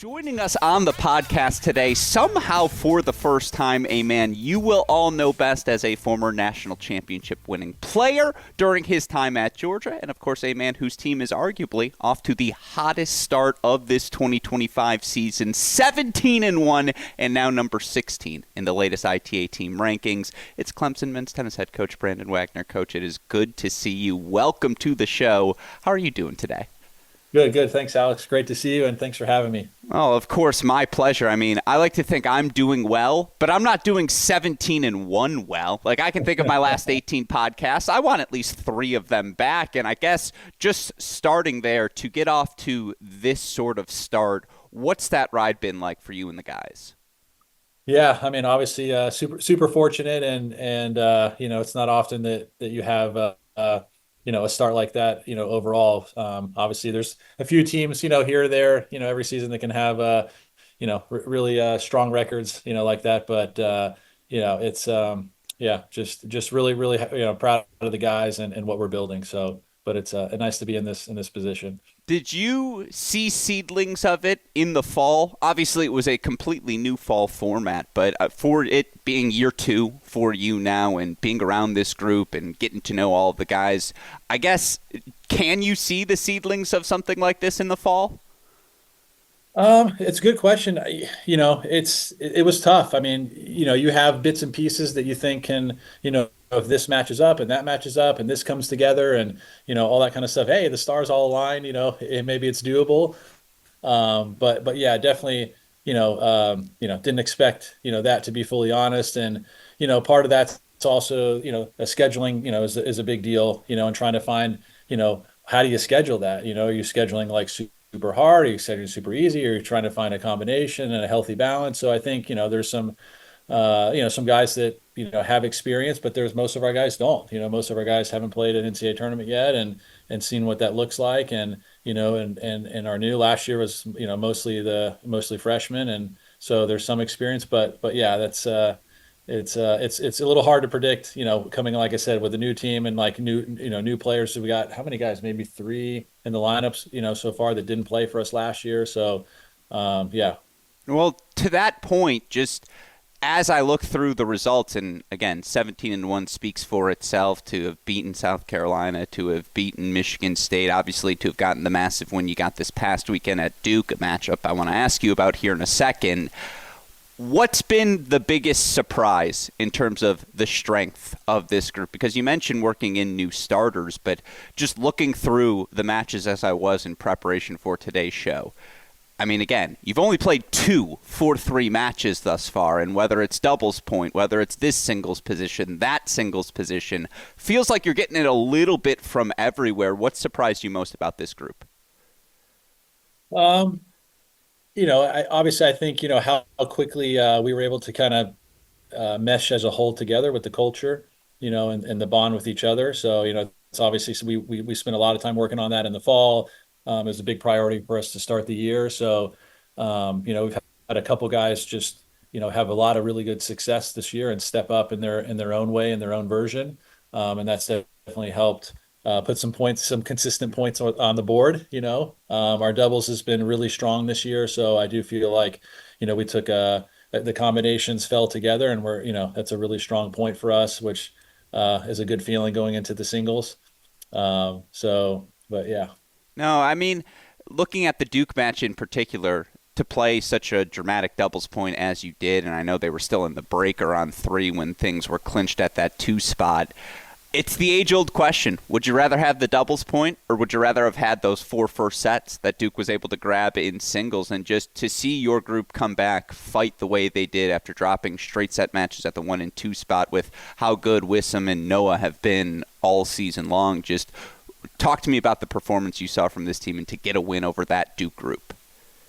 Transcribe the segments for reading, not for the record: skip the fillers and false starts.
Joining us on the podcast today, somehow for the first time, a man you will all know best as a former national championship winning player during his time at Georgia, and of course a man whose team is arguably off to the hottest start of this 2025 season, 17-1 and now number 16 in the latest ITA team rankings. It's Clemson men's tennis head coach Brandon Wagner. Coach, it is good to see you. Welcome to the show. How are you doing today? Good. Thanks, Alex. Great to see you, and thanks for having me. Oh, of course, my pleasure. I mean, I like to think I'm doing well, but I'm not doing 17-1 well. Like, I can think of my last 18 podcasts. I want at least 3 of them back, and I guess just starting there to get off to this sort of start, what's that ride been like for you and the guys? Yeah, I mean, obviously, super fortunate, and it's not often that you have a start like that. Overall, obviously, there's a few teams, here or there, every season that can have really strong records, like that. But it's just really proud of the guys and what we're building. So, but it's nice to be in this position. Did you see seedlings of it in the fall? Obviously, it was a completely new fall format, but for it being year 2 for you now and being around this group and getting to know all of the guys, I guess, can you see the seedlings of something like this in the fall? It's a good question. It was tough. I mean, you have bits and pieces that you think can, if this matches up and that matches up and this comes together and, all that kind of stuff. Hey, the stars all align, maybe it's doable. But yeah, definitely, didn't expect, that to be fully honest. And, part of that's also, a scheduling, is a big deal, and trying to find, how do you schedule that? Are you scheduling like super hard? Are you scheduling super easy? Or are you trying to find a combination and a healthy balance? So I think, there's some guys that, have experience, but there's most of our guys don't. Most of our guys haven't played an NCAA tournament yet and seen what that looks like. And, and our new last year was, mostly freshmen. And so there's some experience, but yeah, that's it's a little hard to predict, coming, like I said, with a new team and like new players. So we got how many guys? Maybe 3 in the lineups, so far that didn't play for us last year. So, yeah. Well, to that point, just as I look through the results, and again, 17-1 speaks for itself, to have beaten South Carolina, to have beaten Michigan State, obviously to have gotten the massive win you got this past weekend at Duke, a matchup I want to ask you about here in a second. What's been the biggest surprise in terms of the strength of this group? Because you mentioned working in new starters, but just looking through the matches as I was in preparation for today's show, I mean, again, you've only played 2 4-3 matches thus far, and whether it's doubles point, whether it's this singles position, that singles position, feels like you're getting it a little bit from everywhere. What surprised you most about this group? Obviously, I think, how quickly we were able to kind of mesh as a whole together with the culture, and the bond with each other. So, it's obviously, so we spent a lot of time working on that in the fall. It was a big priority for us to start the year. So, we've had a couple guys just, have a lot of really good success this year and step up in their own way, in their own version. And that's definitely helped put some consistent points on the board. Our doubles has been really strong this year. So I do feel like, we took the combinations fell together and that's a really strong point for us, which is a good feeling going into the singles. But yeah. No, I mean, looking at the Duke match in particular, to play such a dramatic doubles point as you did, and I know they were still in the breaker on 3 when things were clinched at that 2 spot, it's the age-old question. Would you rather have the doubles point, or would you rather have had those 4 first sets that Duke was able to grab in singles? And just to see your group come back, fight the way they did after dropping straight set matches at the 1 and 2 spot, with how good Wissam and Noah have been all season long, just talk to me about the performance you saw from this team and to get a win over that Duke group.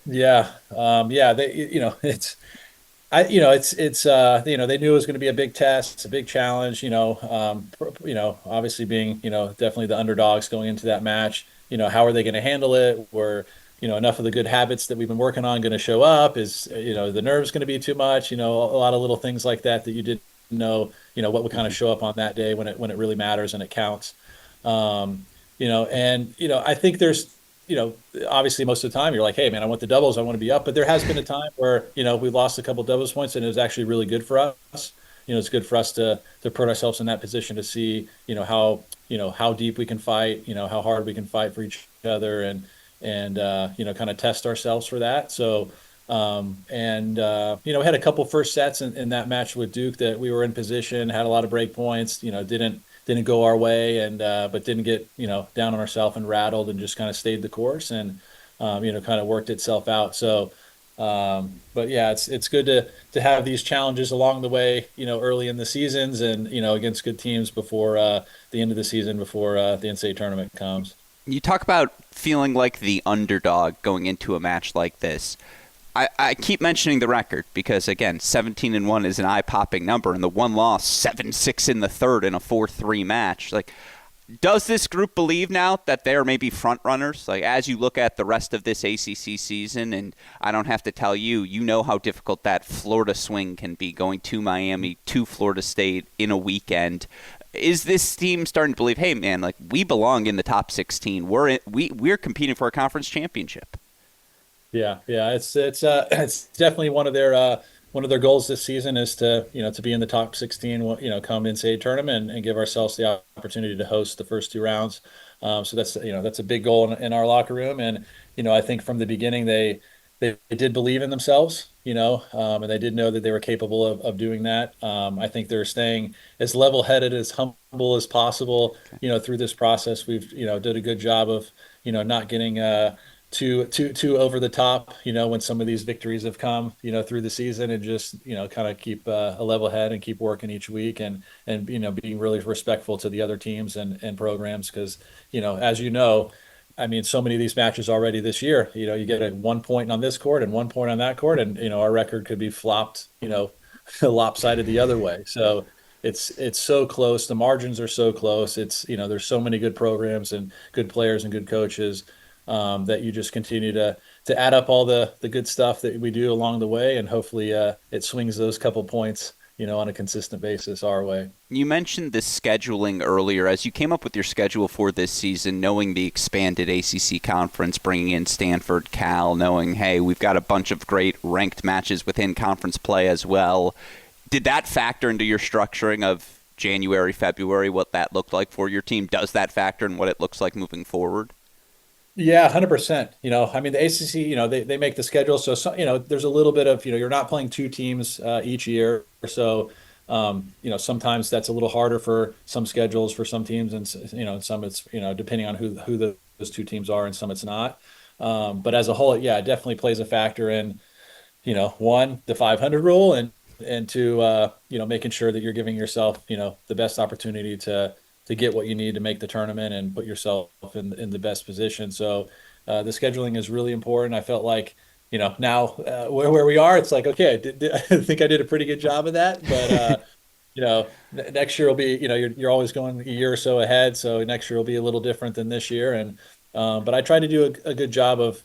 Yeah. They, they knew it was going to be a big test. It's a big challenge, obviously being, definitely the underdogs going into that match. How are they going to handle it? Were, enough of the good habits that we've been working on going to show up? Is, the nerves going to be too much? A lot of little things like that you didn't know, what would kind of show up on that day when it really matters and it counts. I think there's obviously most of the time you're like, hey man, I want the doubles, I want to be up. But there has been a time where, we lost a couple doubles points and it was actually really good for us. It's good for us to put ourselves in that position to see, how deep we can fight, how hard we can fight for each other and kind of test ourselves for that. So we had a couple first sets in that match with Duke that we were in position, had a lot of break points, didn't go our way and but didn't get down on ourselves and rattled and just kind of stayed the course and kind of worked itself out. So but yeah, it's good to have these challenges along the way, early in the seasons and against good teams before the end of the season, before the NCAA tournament comes. You talk about feeling like the underdog going into a match like this. I keep mentioning the record because, again, 17-1 is an eye-popping number, and the one loss, 7-6 in the third in a 4-3 match. Like, does this group believe now that they're maybe front runners? Like, as you look at the rest of this ACC season, and I don't have to tell you, you know how difficult that Florida swing can be, going to Miami, to Florida State in a weekend. Is this team starting to believe, hey, man, like, we belong in the top 16. We're competing for a conference championship? Yeah, yeah, it's definitely one of their goals this season is to be in the top 16, come NCAA tournament and give ourselves the opportunity to host the first two rounds. So that's a big goal in our locker room, and I think from the beginning they did believe in themselves, and they did know that they were capable of doing that. I think they're staying as level-headed, as humble as possible, through this process. We've did a good job of not getting too over the top, when some of these victories have come, through the season and just, kind of keep a level head and keep working each week and being really respectful to the other teams and programs. Cause, as I mean, so many of these matches already this year, you get a 1 point on this court and 1 point on that court and, our record could be flopped, lopsided the other way. So it's so close. The margins are so close. There's so many good programs and good players and good coaches that you just continue to add up all the good stuff that we do along the way, and hopefully it swings those couple points, on a consistent basis our way. You mentioned the scheduling earlier. As you came up with your schedule for this season, knowing the expanded ACC conference, bringing in Stanford, Cal, knowing, hey, we've got a bunch of great ranked matches within conference play as well. Did that factor into your structuring of January, February, what that looked like for your team? Does that factor in what it looks like moving forward? Yeah, 100%. I mean, the ACC, they make the schedule. So, there's a little bit of, you're not playing two teams each year. So, sometimes that's a little harder for some schedules for some teams. And, some it's, depending on who those two teams are and some it's not. But as a whole, yeah, it definitely plays a factor in, one, the 500 rule and two, making sure that you're giving yourself, the best opportunity to get what you need to make the tournament and put yourself in the best position. So the scheduling is really important. I felt like, now where we are, it's like, okay, I think I did a pretty good job of that. But, next year will be, you're always going a year or so ahead. So next year will be a little different than this year. And but I try to do a good job of,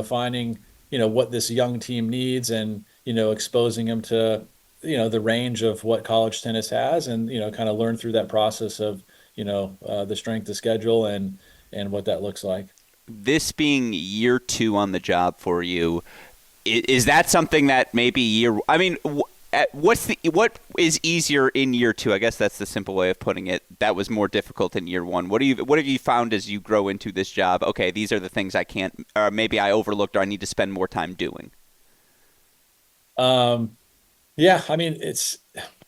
finding, what this young team needs and, exposing them to, the range of what college tennis has and, kind of learn through that process of, the strength of schedule and what that looks like. This being year two on the job for you, is that something that maybe what is easier in year two? I guess that's the simple way of putting it. That was more difficult in year one. What have you found as you grow into this job? Okay, these are the things I can't, or maybe I overlooked, or I need to spend more time doing. Yeah, I mean, it's,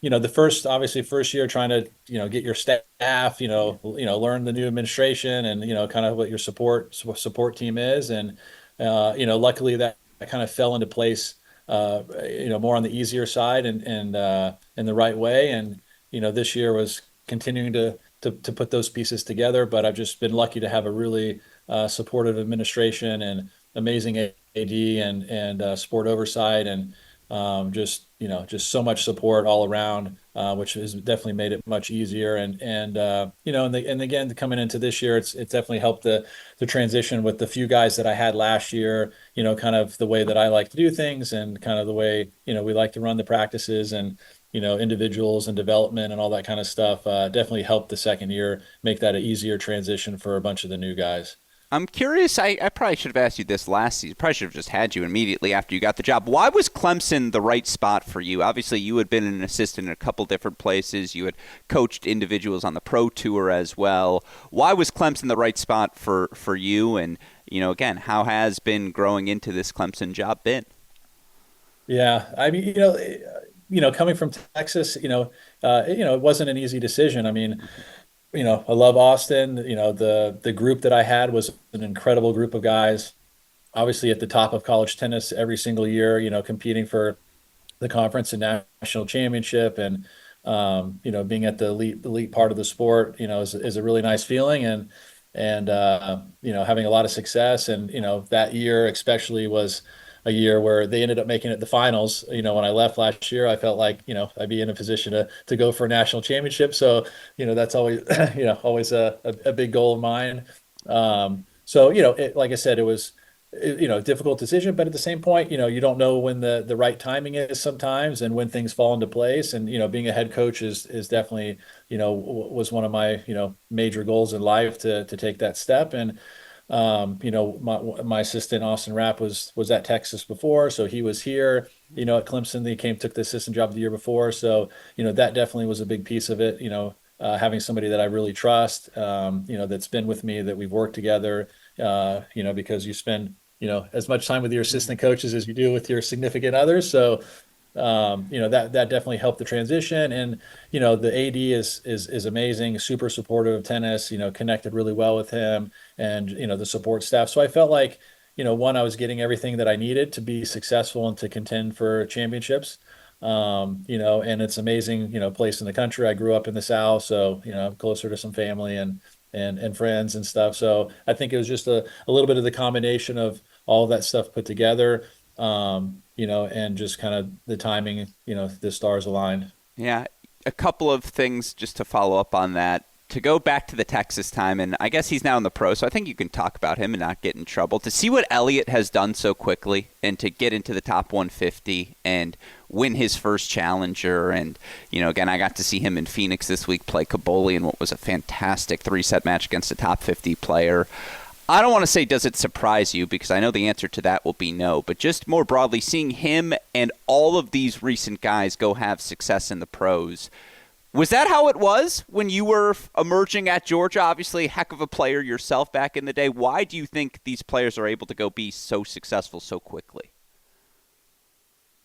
obviously first year trying to, get your staff, learn the new administration and, kind of what your support team is. And, luckily that kind of fell into place, more on the easier side and in the right way. And, this year was continuing to put those pieces together, but I've just been lucky to have a really supportive administration and amazing AD and sport oversight and just so much support all around, which has definitely made it much easier. And again, coming into this year, it's definitely helped the transition with the few guys that I had last year, kind of the way that I like to do things and kind of the way, we like to run the practices and, individuals and development and all that kind of stuff, definitely helped the second year make that an easier transition for a bunch of the new guys. I'm curious. I probably should have asked you this last season. Probably should have just had you immediately after you got the job. Why was Clemson the right spot for you? Obviously, you had been an assistant in a couple different places. You had coached individuals on the pro tour as well. Why was Clemson the right spot for you? And again, how has been growing into this Clemson job been? Yeah, I mean, coming from Texas, it wasn't an easy decision. I mean, I love Austin. The group that I had was an incredible group of guys, obviously at the top of college tennis every single year, competing for the conference and national championship, and being at the elite part of the sport, is a really nice feeling, and having a lot of success. And that year especially was a year where they ended up making it the finals. When I left last year, I felt like I'd be in a position to go for a national championship. So that's always always a big goal of mine. So like I said, it was a difficult decision, but at the same point, you don't know when the right timing is sometimes, and when things fall into place. And being a head coach is definitely was one of my major goals in life, to take that step. And my assistant Austin Rapp was at Texas before, so he was here at Clemson. He took the assistant job the year before, so that definitely was a big piece of it. Having somebody that I really trust, that's been with me, that we've worked together, because you spend as much time with your assistant coaches as you do with your significant others. So that definitely helped the transition. And the AD is amazing, super supportive of tennis, connected really well with him, and the support staff. So I felt like one, I was getting everything that I needed to be successful and to contend for championships. And it's amazing, place in the country. I grew up in the South, so I'm closer to some family and friends and stuff. So I think it was just a little bit of the combination of all of that stuff put together, and just kind of the timing, the stars aligned. Yeah, a couple of things just to follow up on that. To go back to the Texas time, and I guess he's now in the pro, so I think you can talk about him and not get in trouble. To see what Elliott has done so quickly, and to get into the top 150 and win his first challenger, and again, I got to see him in Phoenix this week play Caboli in what was a fantastic 3-set match against a top 50 player. I don't want to say does it surprise you, because I know the answer to that will be no, but just more broadly, seeing him and all of these recent guys go have success in the pros, was that how it was when you were emerging at Georgia? Obviously, a heck of a player yourself back in the day. Why do you think these players are able to go be so successful so quickly?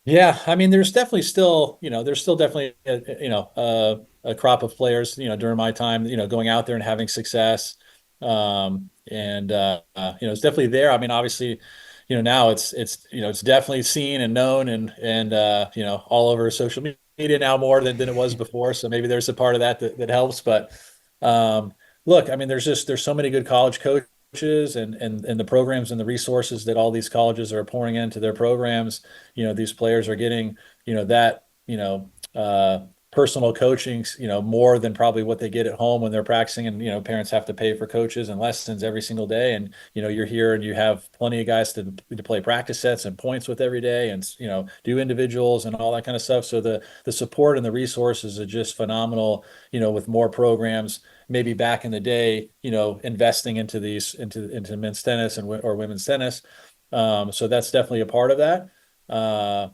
Yeah, I mean, there's still definitely a crop of players, during my time, going out there and having success. It's definitely there. I mean, obviously, now it's definitely seen and known, and all over social media now, more than it was before. So maybe there's a part of that helps. But um, look, I mean, there's so many good college coaches, and the programs and the resources that all these colleges are pouring into their programs. These players are getting that personal coaching, more than probably what they get at home when they're practicing. And parents have to pay for coaches and lessons every single day, and you're here and you have plenty of guys to play practice sets and points with every day, and do individuals and all that kind of stuff. So the support and the resources are just phenomenal, with more programs maybe back in the day, investing into into men's tennis or women's tennis. So that's definitely a part of that. And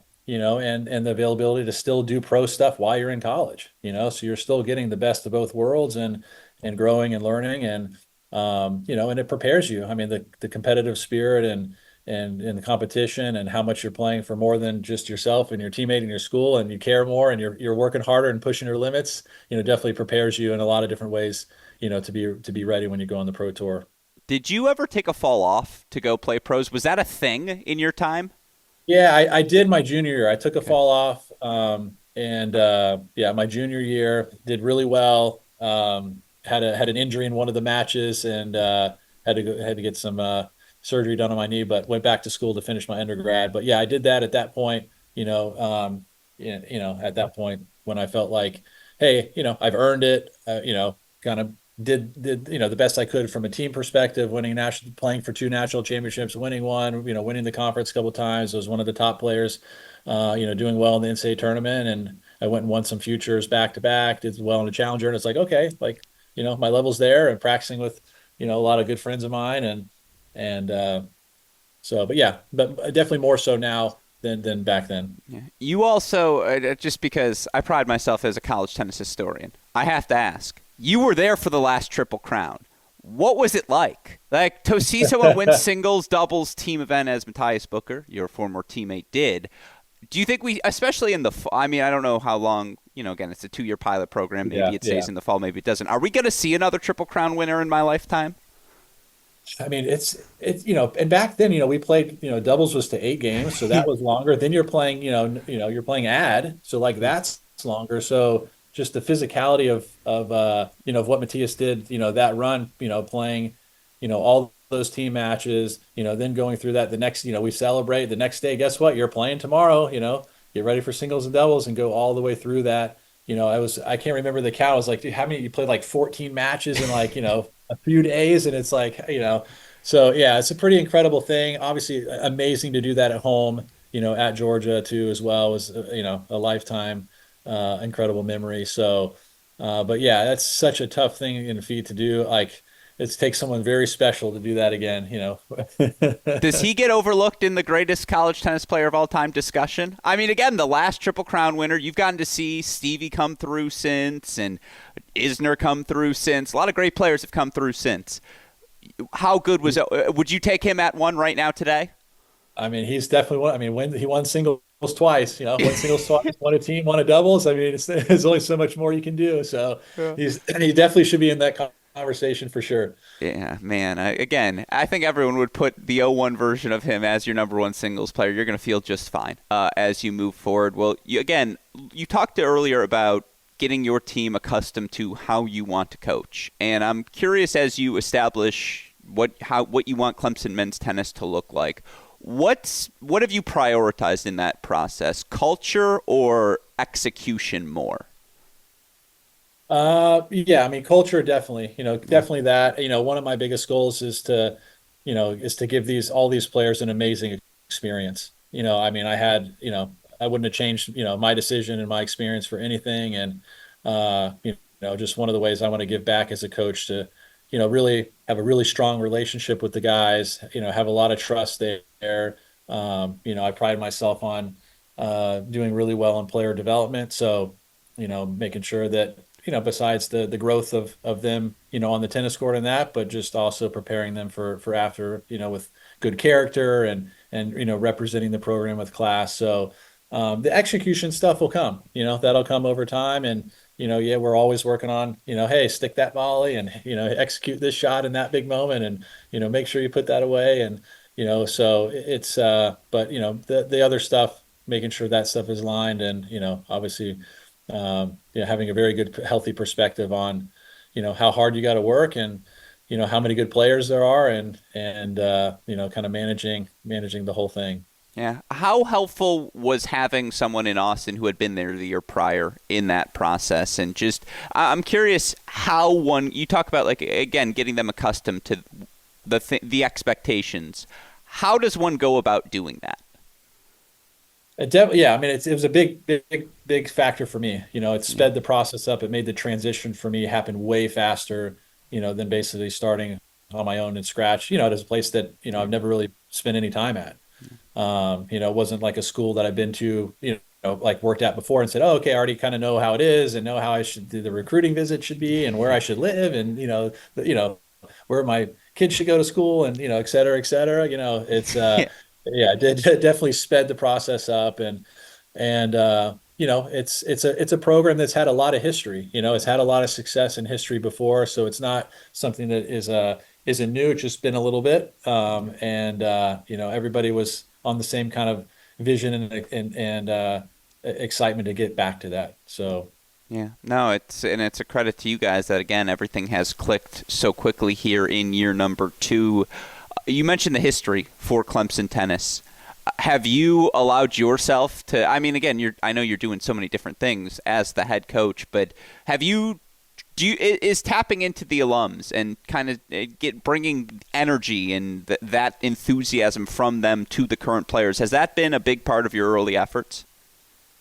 the availability to still do pro stuff while you're in college, so you're still getting the best of both worlds, and growing and learning, and it prepares you. I mean, the competitive spirit, and the competition, and how much you're playing for more than just yourself and your teammate and your school, and you care more, and you're working harder and pushing your limits, definitely prepares you in a lot of different ways, to be ready when you go on the pro tour. Did you ever take a fall off to go play pros? Was that a thing in your time? Yeah, I did my junior year. I took a Okay. fall off, and yeah, my junior year did really well. Had an injury in one of the matches, and had to get some surgery done on my knee, but went back to school to finish my undergrad. But yeah, I did that at that point. At that point when I felt like, hey, I've earned it. Kind of did the best I could from a team perspective, playing for two national championships, winning one, winning the conference a couple of times. I was one of the top players, doing well in the NCAA tournament, and I went and won some futures back to back, did well in the challenger, and it's like, okay, like my level's there, and practicing with a lot of good friends of mine, and And but yeah, but definitely more so now than back then. Yeah. You also, just because I pride myself as a college tennis historian, I have to ask. You were there for the last Triple Crown. What was it like? Like to see someone win singles, doubles, team event as Matthias Booker, your former teammate, did. Do you think we, especially in the fall, I mean, I don't know how long, again, it's a 2-year pilot program. Maybe Yeah, it stays yeah. in the fall, maybe it doesn't. Are we going to see another Triple Crown winner in my lifetime? I mean, it's and back then, we played, doubles was to 8 games, so that was longer. Then you're playing, you're playing ad, so like that's longer. So just the physicality of what Matthias did, that run, playing, all those team matches, then going through that the next, we celebrate the next day. Guess what? You're playing tomorrow, get ready for singles and doubles and go all the way through that. I can't remember the count. I was like, dude, how many you played like 14 matches in like, a few days, and it's like, so yeah, it's a pretty incredible thing. Obviously, amazing to do that at home, at Georgia too, as well was, a lifetime, incredible memory. So, but yeah, that's such a tough thing in a feat to do. Like, it takes someone very special to do that again. Does he get overlooked in the greatest college tennis player of all time discussion? I mean, again, the last Triple Crown winner, you've gotten to see Stevie come through since and Isner come through since. A lot of great players have come through since. How good was it? Would you take him at one right now today? I mean, he's definitely one. I mean, when he won singles twice, won singles twice, won a team, won a doubles. I mean, there's only so much more you can do. So Yeah. he definitely should be in that conversation for sure. Yeah, man. Again, I think everyone would put the '01 version of him as your number one singles player. You're going to feel just fine as you move forward. Well, you talked earlier about getting your team accustomed to how you want to coach, and I'm curious as you establish what you want Clemson men's tennis to look like. What have you prioritized in that process? Culture or execution more? Yeah, I mean, culture definitely, Yeah. definitely that. One of my biggest goals is to give all these players an amazing experience. I mean, I wouldn't have changed, my decision and my experience for anything. And, just one of the ways I want to give back as a coach to, really have a really strong relationship with the guys, have a lot of trust there. I pride myself on, doing really well in player development. So, making sure that, besides the growth of them, on the tennis court and that, but just also preparing them for after, with good character and representing the program with class. So the execution stuff will come, that'll come over time. And, yeah, we're always working on, hey, stick that volley and, execute this shot in that big moment and, make sure you put that away. And, so it's but the other stuff, making sure that stuff is lined and, obviously having a very good, healthy perspective on, how hard you got to work and, how many good players there are and kind of managing the whole thing. Yeah. How helpful was having someone in Austin who had been there the year prior in that process? And just, I'm curious how you talk about, like, again, getting them accustomed to the expectations. How does one go about doing that? Yeah, I mean, it was a big factor for me. It Yeah. sped the process up. It made the transition for me happen way faster, than basically starting on my own and scratch, at a place that, I've never really spent any time at. It wasn't like a school that I've been to, like worked at before and said, oh, okay, I already kind of know how it is and know how I should do the recruiting visit should be and where I should live and, where my kids should go to school and, et cetera, et cetera. It's, yeah, it definitely sped the process up and it's a program that's had a lot of history. It's had a lot of success and history before, so it's not something that isn't new. It's just been a little bit, and everybody was on the same kind of vision and excitement to get back to that. So Yeah, no, it's a credit to you guys that again everything has clicked so quickly here in year number 2. You mentioned the history for Clemson tennis. Have you allowed yourself to? I mean, again, I know you're doing so many different things as the head coach, but have you? Is tapping into the alums and kind of bringing energy and that enthusiasm from them to the current players? Has that been a big part of your early efforts?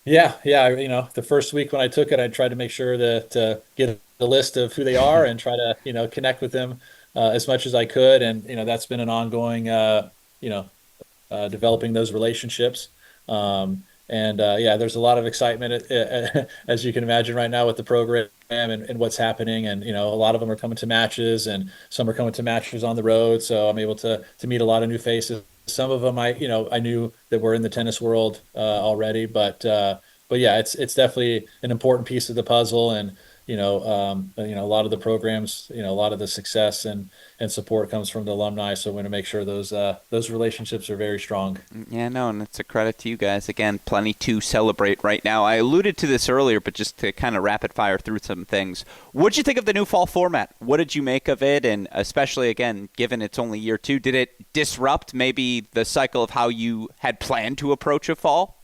yeah. The first week when I took it, I tried to make sure that get a list of who they are and try to connect with them as much as I could, and that's been an ongoing you know developing those relationships. And yeah, there's a lot of excitement, as you can imagine, right now with the program and what's happening. And a lot of them are coming to matches, and some are coming to matches on the road. So I'm able to meet a lot of new faces. Some of them I knew that were in the tennis world already, but yeah, it's definitely an important piece of the puzzle. And a lot of the programs, a lot of the success and support comes from the alumni. So we want to make sure those relationships are very strong. Yeah, no, and it's a credit to you guys. Again, plenty to celebrate right now. I alluded to this earlier, but just to kind of rapid fire through some things. What'd you think of the new fall format? What did you make of it? And especially, again, given it's only year two, did it disrupt maybe the cycle of how you had planned to approach a fall?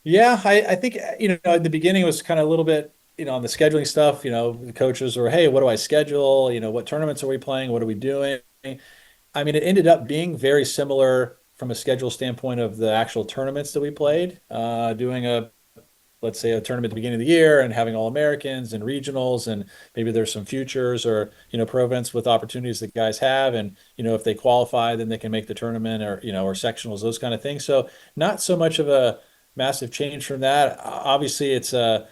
Yeah, I think at the beginning it was kind of a little bit on the scheduling stuff. The coaches were, hey, what do I schedule? What tournaments are we playing? What are we doing? I mean, it ended up being very similar from a schedule standpoint of the actual tournaments that we played. Doing let's say a tournament at the beginning of the year and having all Americans and regionals, and maybe there's some futures or pro events with opportunities that guys have, and if they qualify, then they can make the tournament, or or sectionals, those kind of things. So not so much of a massive change from that. Obviously, it's a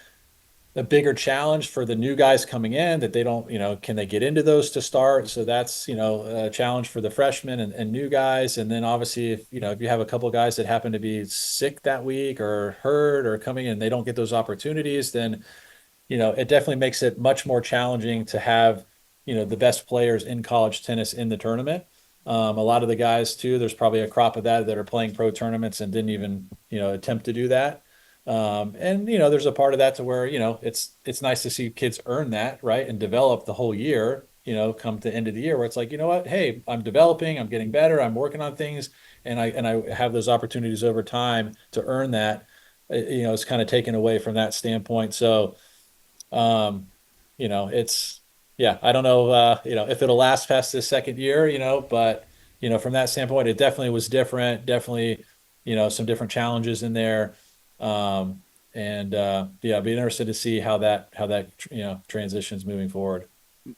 bigger challenge for the new guys coming in, that they don't, can they get into those to start? So that's, a challenge for the freshmen and new guys. And then obviously, if you have a couple of guys that happen to be sick that week or hurt or coming in, they don't get those opportunities, then it definitely makes it much more challenging to have, the best players in college tennis in the tournament. A lot of the guys too, there's probably a crop of that are playing pro tournaments and didn't even, attempt to do that. And there's a part of that to where, it's nice to see kids earn that, right? And develop the whole year, come to the end of the year where it's like, hey, I'm developing, I'm getting better, I'm working on things, and I have those opportunities over time to earn that. It's kind of taken away from that standpoint. So um, it's yeah, I don't know if it'll last past this second year, but from that standpoint, it definitely was different. Definitely, some different challenges in there. And yeah, I'd be interested to see how that transitions moving forward.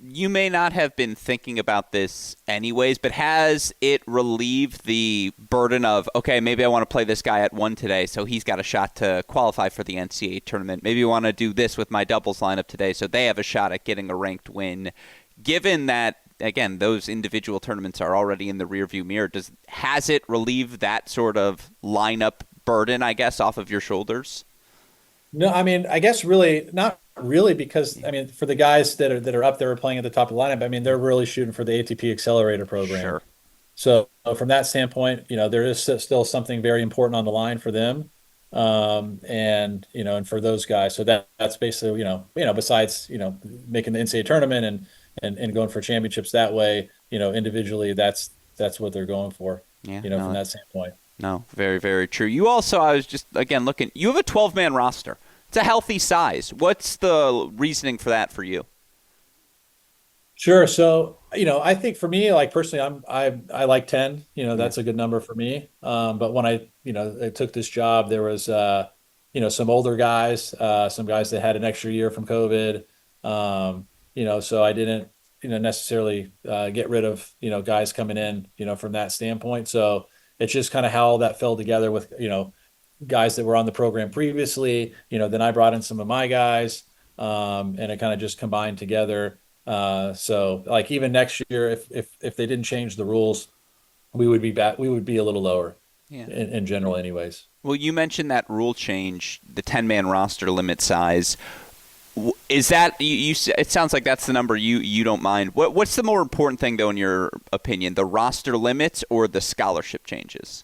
You may not have been thinking about this anyways, but has it relieved the burden of, okay, maybe I want to play this guy at one today, so he's got a shot to qualify for the NCAA tournament. Maybe I want to do this with my doubles lineup today, so they have a shot at getting a ranked win. Given that, again, those individual tournaments are already in the rearview mirror, has it relieved that sort of lineup burden, I guess, off of your shoulders? No, I mean, I guess really not really, because I mean, for the guys that are up there playing at the top of the lineup, I mean, they're really shooting for the ATP Accelerator program. Sure. So from that standpoint, there is still something very important on the line for them, and and for those guys. So that's basically besides making the NCAA tournament and going for championships that way, individually, that's what they're going for, Yeah, from no, that standpoint. no, very, very true. You also, I was just, again, looking, you have a 12-man roster. It's a healthy size. What's the reasoning for that for you? Sure. So, I think for me, like personally, I like 10, Yeah. that's a good number for me. But when I took this job, there was, some older guys, some guys that had an extra year from COVID. So I didn't, necessarily, get rid of, guys coming in, from that standpoint. So it's just kind of how that fell together with, guys that were on the program previously, then I brought in some of my guys, and it kind of just combined together. So like even next year, if they didn't change the rules, we would be a little lower Yeah. in general anyways. Well, you mentioned that rule change, the 10-man roster limit size. Is that it sounds like that's the number you don't mind. What's the more important thing though in your opinion, the roster limits or the scholarship changes?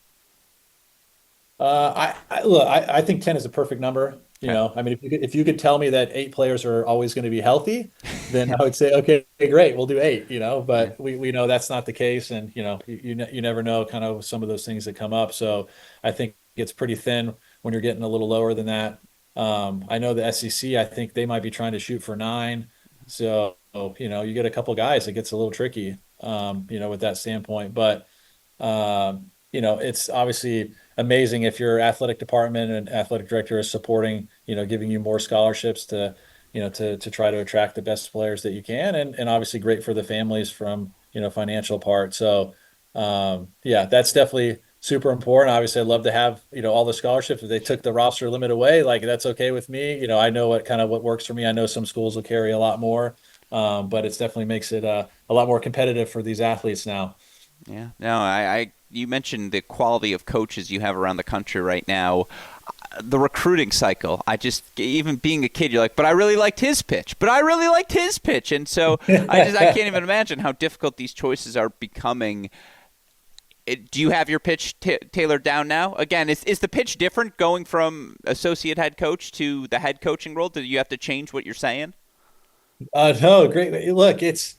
Look, I think 10 is a perfect number. Okay. I mean, if you could tell me that 8 players are always going to be healthy, then I would say, okay, great, we'll do 8. Yeah. But we know that's not the case, and you never know kind of some of those things that come up. So I think it's pretty thin when you're getting a little lower than that. I know the SEC, I think they might be trying to shoot for 9. So you get a couple guys, it gets a little tricky, with that standpoint. But it's obviously amazing if your athletic department and athletic director is supporting, giving you more scholarships to, to try to attract the best players that you can, and obviously great for the families from, financial part. So, yeah, that's definitely super important. Obviously, I'd love to have, all the scholarships. If they took the roster limit away, like that's okay with me. I know what works for me. I know some schools will carry a lot more, but it's definitely makes it a lot more competitive for these athletes now. Yeah. No, you mentioned the quality of coaches you have around the country right now. The recruiting cycle. I just, even being a kid, you're like, but I really liked his pitch. But I really liked his pitch. And so I can't even imagine how difficult these choices are becoming. Do you have your pitch tailored down now? Again, is the pitch different going from associate head coach to the head coaching role? Do you have to change what you're saying? No, great. Look, it's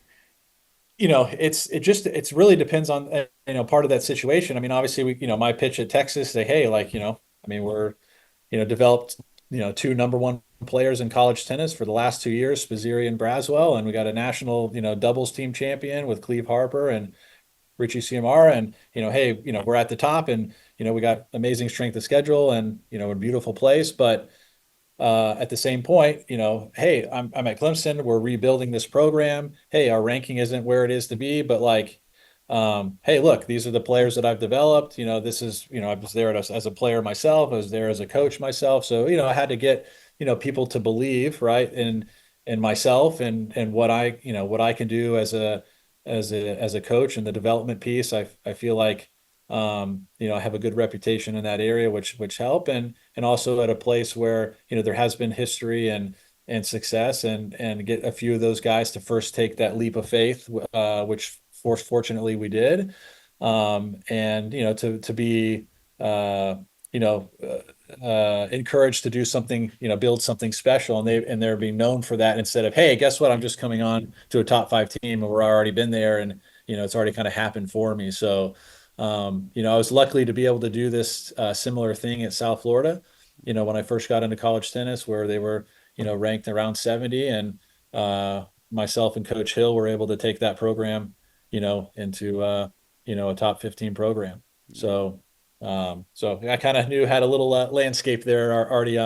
really depends on, part of that situation. I mean, obviously my pitch at Texas, say, hey, like, I mean, we're, developed, two number one players in college tennis for the last 2 years, Spizzirri and Braswell, and we got a national, doubles team champion with Cleve Harper and Richie CMR, and hey, we're at the top, and we got amazing strength of schedule, and a beautiful place, but at the same point, hey, I'm at Clemson. We're rebuilding this program. Hey, our ranking isn't where it is to be, but like, hey, look, these are the players that I've developed. This is, I was there as a player myself. I was there as a coach myself. So, I had to get, people to believe, right, in myself and what I can do as a coach and the development piece. I feel like, I have a good reputation in that area, which help, and also at a place where there has been history and success, and get a few of those guys to first take that leap of faith, which fortunately we did, and to be uh, you know encouraged to do something, build something special, and they're being known for that, instead of, hey, guess what, I'm just coming on to a top five team and we're already been there, and it's already kind of happened for me. So I was lucky to be able to do this similar thing at South Florida, when I first got into college tennis, where they were, ranked around 70, and myself and Coach Hill were able to take that program, into a top 15 program. So I kind of had a little landscape there already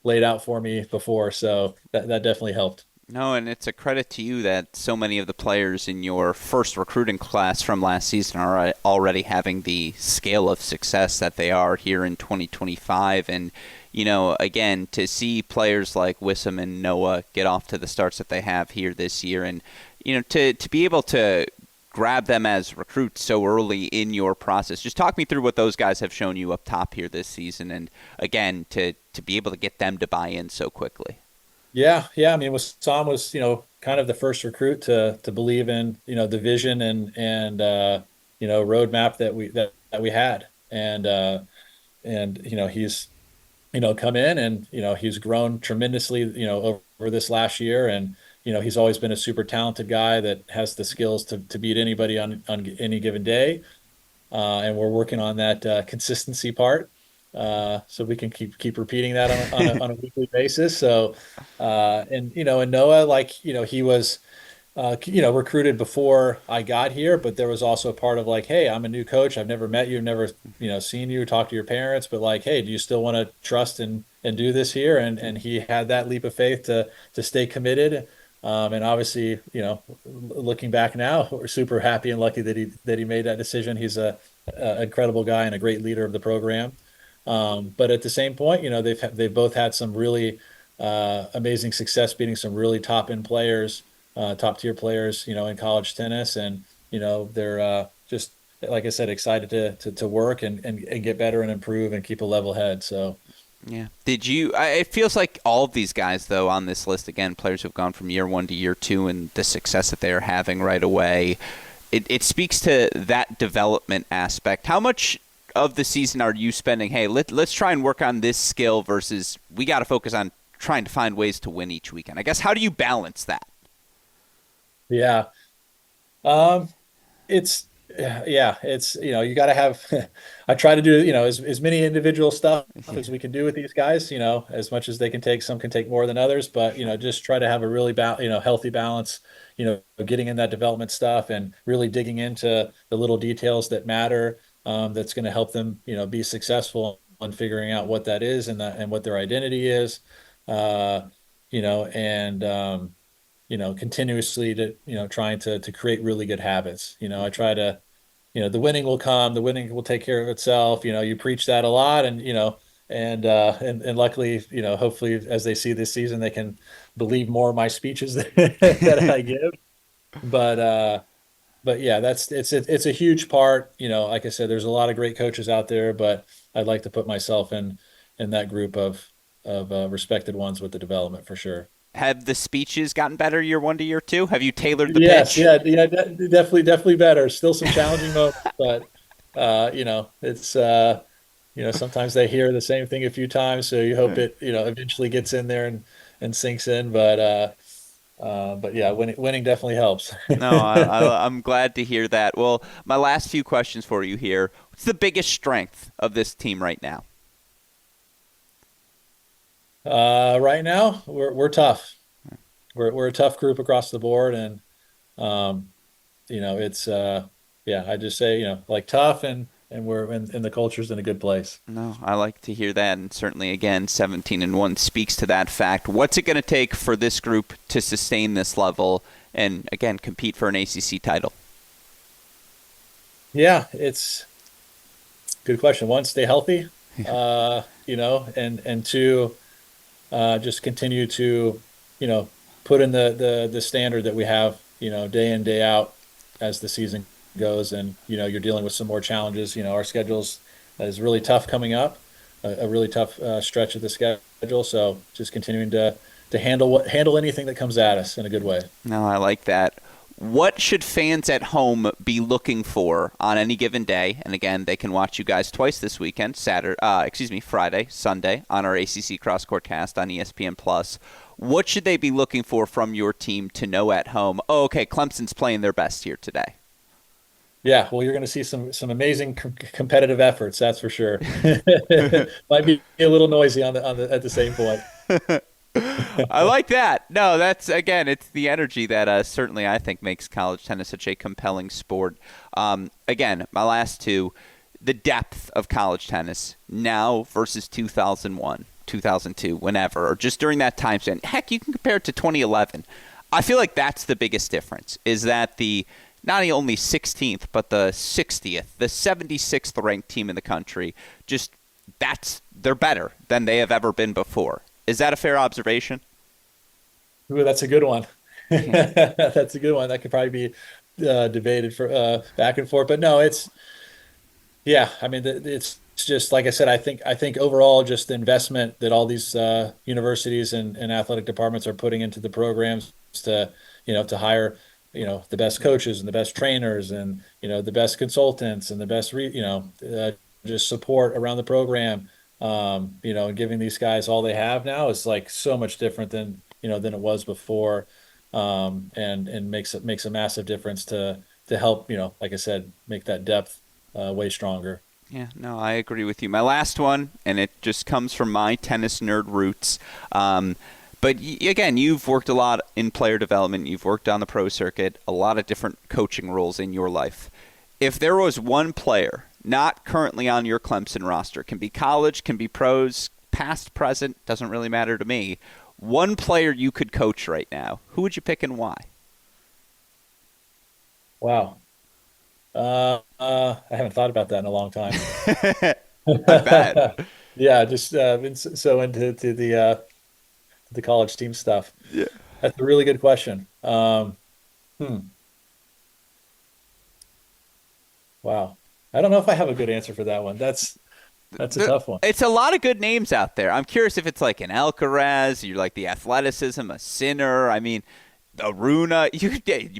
laid out for me before, so that definitely helped. No, and it's a credit to you that so many of the players in your first recruiting class from last season are already having the scale of success that they are here in 2025. And, again, to see players like Wissam and Noah get off to the starts that they have here this year, and, to be able to grab them as recruits so early in your process. Just talk me through what those guys have shown you up top here this season, and, again, to be able to get them to buy in so quickly. Yeah, yeah. I mean, Sam was, kind of the first recruit to believe in, the vision and roadmap that we had, and he's, come in, and he's grown tremendously, over this last year, and he's always been a super talented guy that has the skills to beat anybody on any given day, and we're working on that consistency part, so we can keep repeating that on a weekly basis. So, and Noah, like, he was recruited before I got here, but there was also a part of like, hey, I'm a new coach. I've never met you, never, seen you, talked to your parents, but like, hey, do you still want to trust and do this here? And he had that leap of faith to stay committed. And obviously, looking back now, we're super happy and lucky that he made that decision. He's a incredible guy and a great leader of the program. But at the same point, they've both had some really amazing success beating some really top end players, top tier players, in college tennis, and they're just, like I said, excited to work and get better and improve and keep a level head. So. Yeah. Did you? It feels like all of these guys, though, on this list, again, players who've gone from year one to year two, and the success that they are having right away, it speaks to that development aspect. How much of the season are you spending, hey, let's try and work on this skill, versus we got to focus on trying to find ways to win each weekend? I guess, how do you balance that? Yeah. Um, it's yeah, it's, you got to have I try to do, as many individual stuff as we can do with these guys, as much as they can take. Some can take more than others, but just try to have a really healthy balance, getting in that development stuff and really digging into the little details that matter, that's going to help them, be successful, and figuring out what that is, and what their identity is. and continuously trying to create really good habits. I try to, the winning will come, the winning will take care of itself. You preach that a lot, and and luckily, hopefully as they see this season, they can believe more of my speeches that I give. But yeah, it's a huge part. Like I said, there's a lot of great coaches out there, but I'd like to put myself in that group of respected ones with the development for sure. Have the speeches gotten better year one to year two? Have you tailored the Yes, pitch? yeah, yeah, definitely better. Still some challenging moments, but it's sometimes they hear the same thing a few times, so you hope it eventually gets in there and sinks in. But yeah, winning definitely helps. No, I'm glad to hear that. Well, my last few questions for you here. What's the biggest strength of this team right now? Right now, we're tough. We're a tough group across the board, and um, it's yeah, I just say like tough, and and the culture's in a good place. No, I like to hear that, and certainly, again, 17-1 speaks to that fact. What's it going to take for this group to sustain this level and, again, compete for an ACC title? Yeah, it's a good question. One, stay healthy, and two, just continue to, you know, put in the standard that we have, day in, day out as the season goes. And, you're dealing with some more challenges. Our schedules is really tough coming up, a really tough stretch of the schedule. So just continuing to handle anything that comes at us in a good way. No, I like that. What should fans at home be looking for on any given day? And again, they can watch you guys twice this weekend, Friday, Sunday on our ACC Cross Court Cast on ESPN Plus. What should they be looking for from your team to know at home? Oh, okay, Clemson's playing their best here today. Yeah, well, you're going to see some amazing competitive efforts, that's for sure. Might be a little noisy on the at the same point. I like that. No, that's again, it's the energy that certainly I think makes college tennis such a compelling sport. Again, my last two, the depth of college tennis now versus 2001, 2002, whenever, or just during that time span. Heck, you can compare it to 2011. I feel like that's the biggest difference. Is that the not only 16th, but the 60th, the 76th ranked team in the country. Just they're better than they have ever been before. Is that a fair observation? Ooh, that's a good one. Yeah. That's a good one. That could probably be debated for back and forth, but no, yeah. I mean, it's just like I said. I think overall, just the investment that all these universities and athletic departments are putting into the programs to hire the best coaches and the best trainers and the best consultants and the best just support around the program. And giving these guys all they have now is like so much different than it was before, and makes a massive difference to help like I said, make that depth way stronger. Yeah, no, I agree with you. My last one, and it just comes from my tennis nerd roots. But again, you've worked a lot in player development. You've worked on the pro circuit, a lot of different coaching roles in your life. If there was one player not currently on your Clemson roster, can be college, can be pros, past, present, doesn't really matter to me. One player you could coach right now, who would you pick and why? Wow. I haven't thought about that in a long time. I bet. Yeah, just been so into the college team stuff. Yeah. That's a really good question. Hmm. Wow. I don't know if I have a good answer for that one. That's a tough one. It's a lot of good names out there. I'm curious if it's like an Alcaraz, you like the athleticism, a Sinner. I mean, Aruna.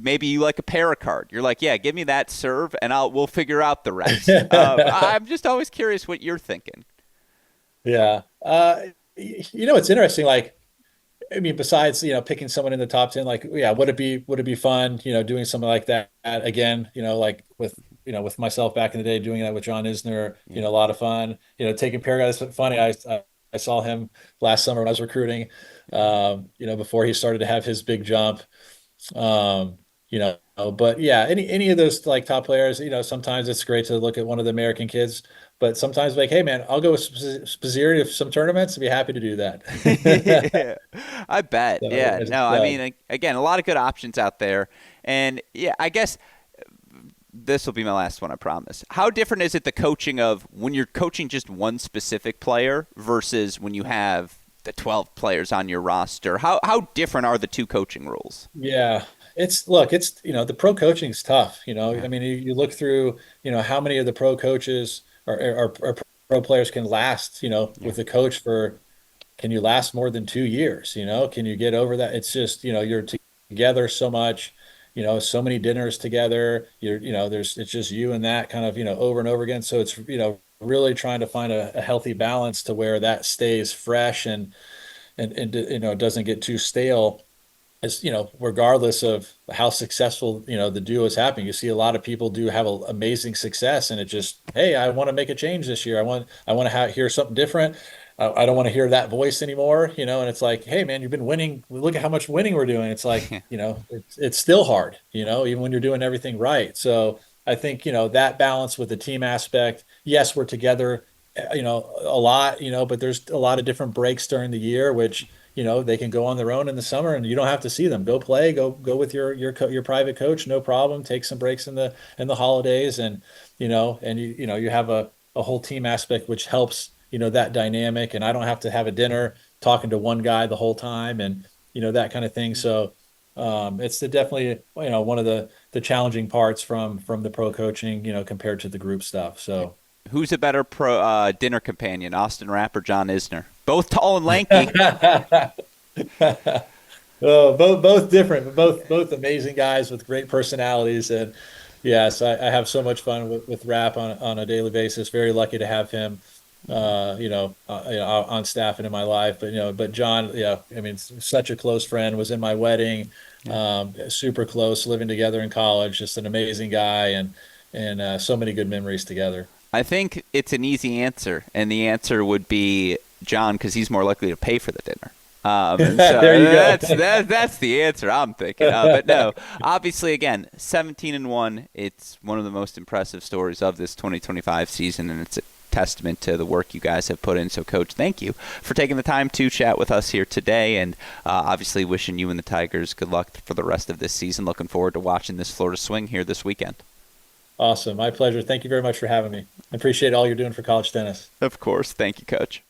Maybe you like a Paracard. You're like, yeah, give me that serve, and we'll figure out the rest. I'm just always curious what you're thinking. Yeah. It's interesting. Like, I mean, besides, picking someone in the top 10, like, yeah, would it be fun, doing something like that again, like with myself back in the day, doing that with John Isner, Yeah. a lot of fun, taking Paraguay. It's funny. I saw him last summer when I was recruiting, before he started to have his big jump. But yeah, any of those like top players, sometimes it's great to look at one of the American kids. but sometimes like, hey man, I'll go with Spizzirri to some tournaments. I'd be happy to do that. Yeah, I bet. So, Yeah, no, I yeah, mean, again, a lot of good options out there. And yeah, I guess this will be my last one, I promise. How different is it the coaching of when you're coaching just one specific player versus when you have the 12 players on your roster? How different are the two coaching rules? yeah. It's the pro coaching is tough. Yeah. I mean, you look through, how many of the pro coaches or pro players can last, Yeah. with the coach for, can you last more than 2 years? Can you get over that? It's just, you're together so much, so many dinners together. It's just you and that kind of, over and over again. So it's, really trying to find a healthy balance to where that stays fresh and doesn't get too stale, as regardless of how successful the duo is happening. You see a lot of people do have amazing success, and it just, hey, I want to make a change this year. I want to hear something different. I don't want to hear that voice anymore. And it's like, hey man, you've been winning. Look at how much winning we're doing. It's like, it's still hard. Even when you're doing everything right. So I think that balance with the team aspect. Yes, we're together. A lot. But there's a lot of different breaks during the year, which they can go on their own in the summer and you don't have to see them. Go play, go with your private coach, no problem. Take some breaks in the holidays, and you have a whole team aspect which helps that dynamic, and I don't have to have a dinner talking to one guy the whole time, and that kind of thing. So it's definitely one of the challenging parts from the pro coaching, compared to the group stuff. So Who's a better pro dinner companion, Austin Rapp or John Isner? Both tall and lanky. both different, but both amazing guys with great personalities. And yes, I have so much fun with Rap on a daily basis. Very lucky to have him, on staff and in my life. But John, yeah, I mean, such a close friend. Was in my wedding, Yeah. super close, living together in college. Just an amazing guy, and so many good memories together. I think it's an easy answer, and the answer would be John because he's more likely to pay for the dinner. And so There you go. that's the answer I'm thinking of. But no, obviously, again, 17-1. It's one of the most impressive stories of this 2025 season, and it's a testament to the work you guys have put in. So, Coach, thank you for taking the time to chat with us here today, and obviously wishing you and the Tigers good luck for the rest of this season. Looking forward to watching this Florida swing here this weekend. Awesome. My pleasure. Thank you very much for having me. I appreciate all you're doing for college tennis. Of course. Thank you, Coach.